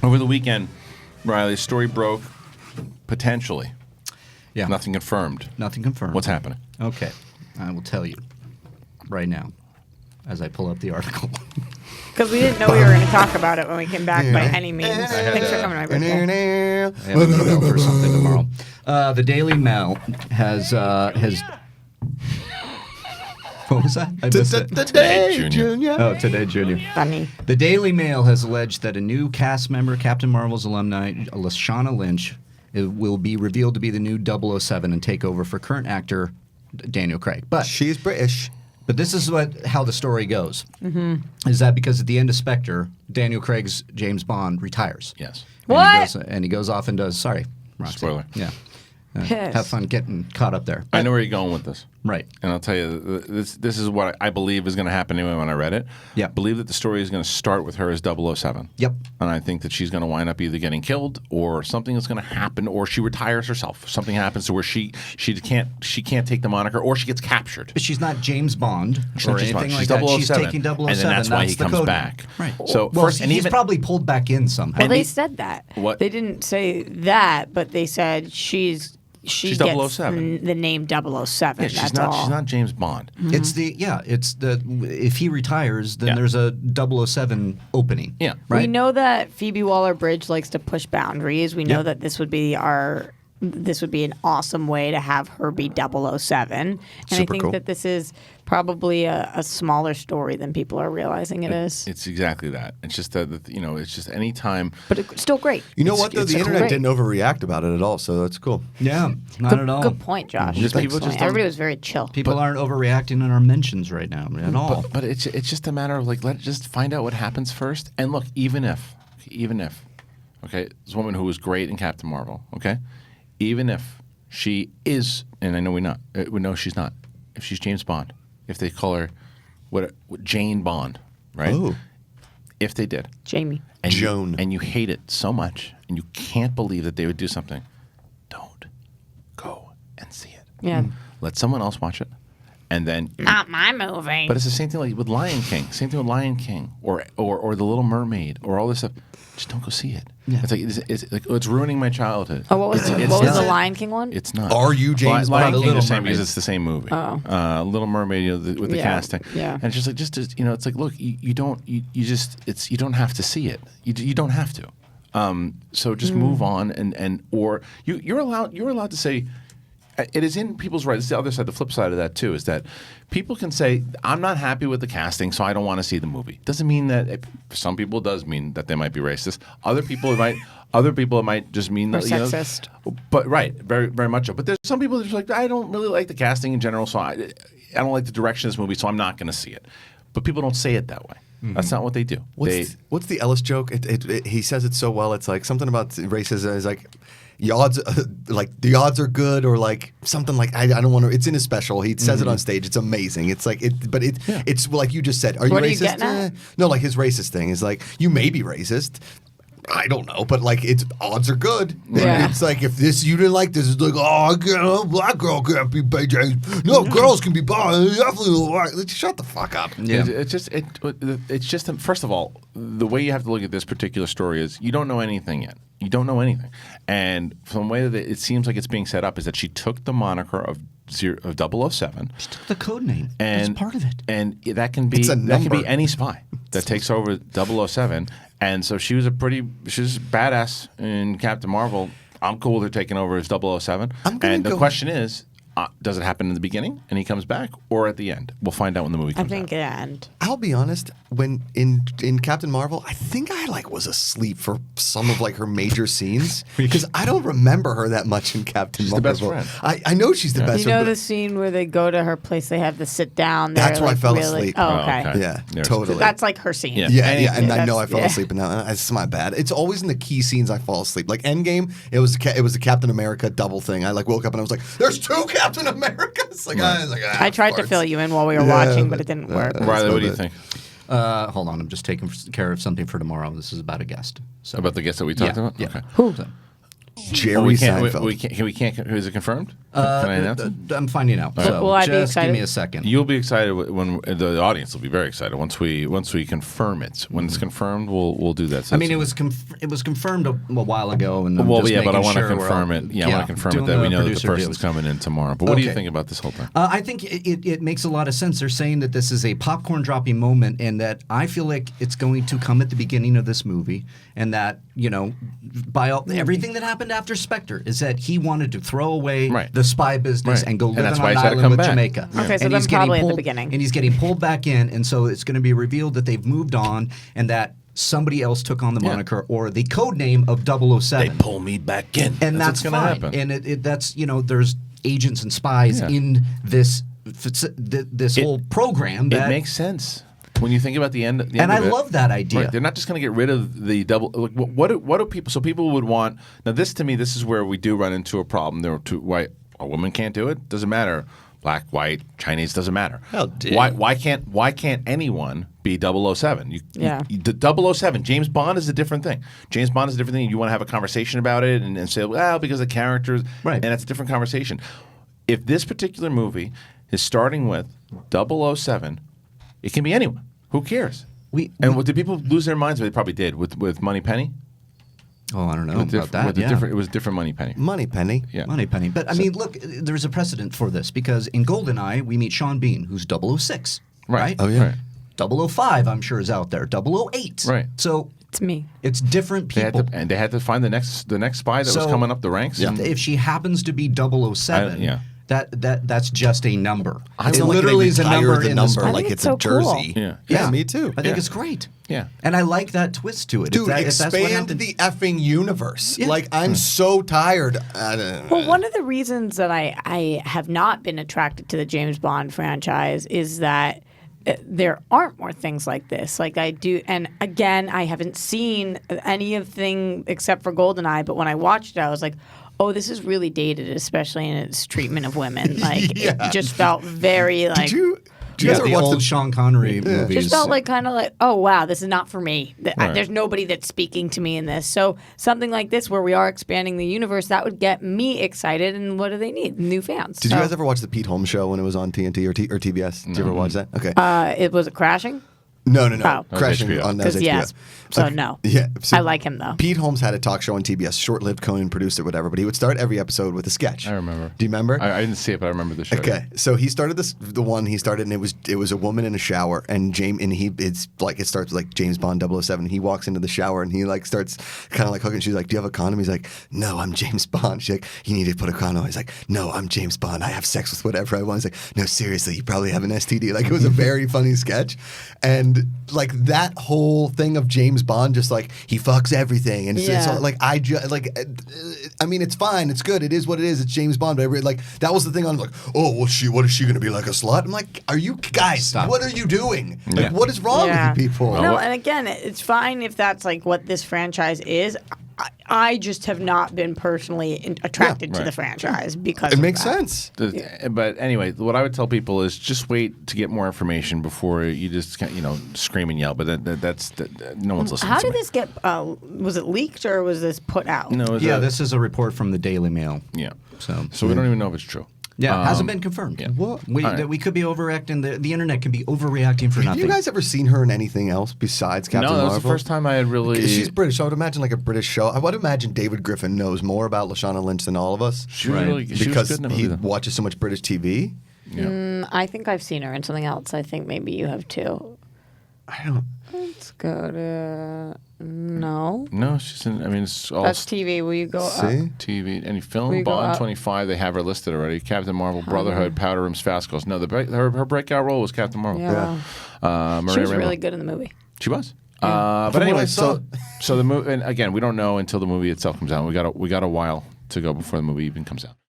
Over the weekend, Riley, story broke, potentially. Yeah. Nothing confirmed. Nothing confirmed. What's happening? Okay. I will tell you right now as I pull up the article. Because we didn't know we were going to talk about it when we came back by any means. Thanks for coming to my birthday. I have an email for something tomorrow. The Daily Mail has what was that? I missed it. Today, Junior. Oh, Today, Junior. Funny. The Daily Mail has alleged that a new cast member, Captain Marvel's alumni, Lashana Lynch, will be revealed to be the new 007 and take over for current actor Daniel Craig. But she's British. But this is how the story goes. Mm-hmm. Is that because at the end of Spectre, Daniel Craig's James Bond retires. Yes. What? And he goes off and does, sorry, Roxy. Spoiler. Yeah. Have fun getting caught up there. I know where you're going with this. Right. And I'll tell you, this is what I believe is going to happen anyway when I read it. Yeah. I believe that the story is going to start with her as 007. Yep. And I think that she's going to wind up either getting killed or something is going to happen, or she retires herself. Something happens to where she can't take the moniker, or she gets captured. But she's not James Bond or anything like she's that. 007, She's taking 007. and then that's why he the comes code back. Right. So well, first, and he's even probably pulled back in somehow. Well, they said that. What? They didn't say that, but they said she She's gets 007. the name 007. Yeah, she's that's not. all. She's not James Bond. Mm-hmm. It's the if he retires, then there's a 007 opening. Yeah. Right. We know that Phoebe Waller-Bridge likes to push boundaries. We know that this would be an awesome way to have her be 007. And I think cool. that this is probably a smaller story than people are realizing it is. It's exactly that. It's just that it's just any time. But it's still great. You know what, though? it's The internet great. didn't overreact about it at all, so that's cool. Yeah. Not Good, at all. good point, Josh. Just Good people point. just don't- Everybody was very chill. People aren't overreacting in our mentions right now at all. But it's just a matter of let's just find out what happens first. And look, even if, okay, this woman who was great in Captain Marvel, okay, even if she is, and I know we know she's not. If she's James Bond, if they call her what Jane Bond, right? Oh. If they did, Jamie. and Joan. and you hate it so much, and you can't believe that they would do something, don't go and see it. Yeah. Let someone else watch it, and then Not my movie. But it's the same thing like with Lion King. Same thing with Lion King or The Little Mermaid or all this stuff. Just don't go see it. Yeah. It's like it's ruining my childhood. Oh, what was the not. Lion King one? It's not. Are you James Lion Bond? King Little the same Mermaid. because it's the same movie. Oh. Little Mermaid, with the Yeah, casting. yeah. And it's just it's like look, you don't have to see it. You don't have to. So just move on and or you're allowed to say. It is in people's rights. It's the other side, the flip side of that too, is that people can say, "I'm not happy with the casting, so I don't want to see the movie." Doesn't mean that. For some people, it does mean that they might be racist. Other people, it might just mean that sexist. But right, very very much so. But there's some people that are just like, I don't really like the casting in general, so I don't like the direction of this movie, so I'm not going to see it. But people don't say it that way. That's not what they do. What's the Ellis joke? He says it so well. It's like something about racism. It's like the odds are good, or like something like I don't want to. It's in his special. He says it on stage. It's amazing. It's like it's like you just said. Are you What are you racist? getting at? No, like his racist thing is like you may be racist. I don't know, but like it's odds are good. Yeah. It's like if you didn't like this, it's like a black girl can't be James. No, girls can be Bond. Definitely right. Shut the fuck up. Yeah. It's just first of all, the way you have to look at this particular story is you don't know anything yet. You don't know anything, and from the way that it seems like it's being set up is that she took the moniker of 007. She took the code name. And it's part of it. And that can be It's a number. any spy that takes over 007. And so she was badass in Captain Marvel. I'm cool with her taking over as 007. And the question is, does it happen in the beginning and he comes back, or at the end? We'll find out when the movie I comes think out. at the end. I'll be honest. When in Captain Marvel, I think I was asleep for some of her major scenes because I don't remember her that much in Captain She's the Marvel. best friend. I know she's the best You know friend. the scene where they go to her place, they have to sit down. That's they're, where I fell really, asleep. Oh, okay. okay. Yeah, There's- totally. That's like her scene. Yeah. Yeah, and I know I that's- fell yeah. asleep, and it's my bad. It's always in the key scenes I fall asleep. Like Endgame, it was the Captain America double thing. I woke up and I was like, "There's two Captain Americas." I tried to fill you in while we were watching, but it didn't work. Riley, what do you think Hold on, I'm just taking care of something for tomorrow. This is about a guest. about the guest that we talked about? Yeah. Okay. Who? So, Jerry Oh, we can't. Seinfeld. We can't. Is it confirmed? Can I announce it? I'm finding out. So Will I be just give excited? me a second. You'll be excited when the audience will be very excited once we confirm it. When it's confirmed, we'll do that. So I mean, it was confirmed a while ago, and I'm well, just yeah, but I making want to sure we're confirm all- it. Yeah, I want to confirm it doing that we know that the producer person's deals. coming in tomorrow. But what do you Okay. think about this whole thing? I think it makes a lot of sense. They're saying that this is a popcorn dropping moment, and that I feel like it's going to come at the beginning of this movie, and that everything that happened after Spectre is that he wanted to throw away Right. the spy business Right. and go And live that's on why an he's gotta island come with back. Jamaica. Yeah. Okay, so And then he's getting probably at the pulled- beginning. And he's getting pulled back in, and so it's going to be revealed that they've moved on, and that somebody else took on the Yeah. moniker or the code name of 007. pull me back in, And that's what's going to fine. happen. And that's there's agents and spies Yeah. in this whole program. That, It makes sense when you think about the end. and I love that idea. Right. They're not just going to get rid of the double. Like, what do people? So people would want. Now, this to me, this is where we do run into a problem. There are two. Why a woman can't do it? Doesn't matter. Black, white, Chinese, doesn't matter. How dare why can't anyone be 007? Yeah. The 007. James Bond is a different thing. James Bond is a different thing. You want to have a conversation about it and say, well, because the characters, Right. and that's a different conversation. If this particular movie is starting with 007, it can be anyone. Who cares? Did people lose their minds? They probably did with Moneypenny. Oh, I don't know With about that. with a Yeah. different, it was a different Moneypenny. Moneypenny. Yeah. Moneypenny. But I mean, look, there's a precedent for this because in GoldenEye, we meet Sean Bean, who's 006. Right? Oh, yeah. Right. 005, I'm sure, is out there. 008. Right. So It's me. it's different They had people. to find the next spy that was So- coming up the ranks. Yeah. and- If she happens to be 007, yeah. that's just a number. I It feel like literally they is a retire number the in number the like think it's it's a so cool. jersey. Yeah. Yeah, me too. I think it's great. Yeah. And I like that twist to it. Dude, if that's what expand happened- the effing universe. Yeah. Like, I'm so tired. Well, one of the reasons that I have not been attracted to the James Bond franchise is that there aren't more things like this. Like I do, and again, I haven't seen any of thing except for GoldenEye. But when I watched it, I was like, "Oh, this is really dated, especially in its treatment of women." Like Yeah. it just felt very like. Did you Yeah, ever the watch old Sean Connery movies. Just felt like kind of like, oh wow, this is not for me. Right. There's nobody that's speaking to me in this. So something like this, where we are expanding the universe, that would get me excited. And what do they need? New fans. Did you guys ever watch the Pete Holmes show when it was on TNT or TBS? Did you ever watch that? Okay. It was Crashing. No. Oh. Crashing That was HBO. on that was Because HBO. yes, so no. Yeah. So I like him though. Pete Holmes had a talk show on TBS, short-lived. Conan produced it, whatever. But he would start every episode with a sketch. I remember. Do you remember? I didn't see it, but I remember the show. Okay, so he started the one he started, and it was a woman in a shower, and it starts with like James Bond 007. He walks into the shower and he like starts kind of like hooking. She's like, "Do you have a condom?" He's like, "No, I'm James Bond." She's like, "You need to put a condom." He's like, "No, I'm James Bond. I have sex with whatever I want." He's like, "No, seriously, you probably have an STD." Like it was a very funny sketch, and like that whole thing of James Bond, just like he fucks everything, and it's Yeah. all, like I mean, it's fine, it's good, it is what it is. It's James Bond, but like that was the thing. I'm like, oh, what is she gonna be like a slut? I'm like, are you guys? Stop. What are you doing? Like, Yeah. what is wrong Yeah. with you people? No, what- and again, it's fine if that's like what this franchise is. I just have not been personally attracted to Right. the franchise because It of makes that. sense. But anyway, what I would tell people is just wait to get more information before you just scream and yell. But that's no one's listening. How to did me. this get? Was it leaked or was this put out? No, it was Yeah, a- this is a report from the Daily Mail. Yeah. So we don't even know if it's true. yeah, it hasn't been confirmed. yeah. What? We, All right. that we could be overreacting. The internet can be overreacting for Have nothing. you guys ever seen her in anything else besides Captain No, that Marvel? was the first time I had really. She's British, so I would imagine like a British show. I would imagine David Griffin knows more about Lashana Lynch than all of us. She was Right. really she was because good in the he movie, though. watches so much British TV. Yeah. I think I've seen her in something else. I think maybe you have too. I don't. Let's go to no. No, she's in. I mean, it's all That's TV. Will you go up? See? TV. Any film? We go Bond up. 25. They have her listed already. Captain Marvel, Brotherhood, Powder Rooms, Fast Calls. No, her breakout role was Captain Marvel. Yeah. Maria She was Rambeau. really good in the movie. She was. From But what anyway, I saw. so the movie, and again, we don't know until the movie itself comes out. We got a while to go before the movie even comes out.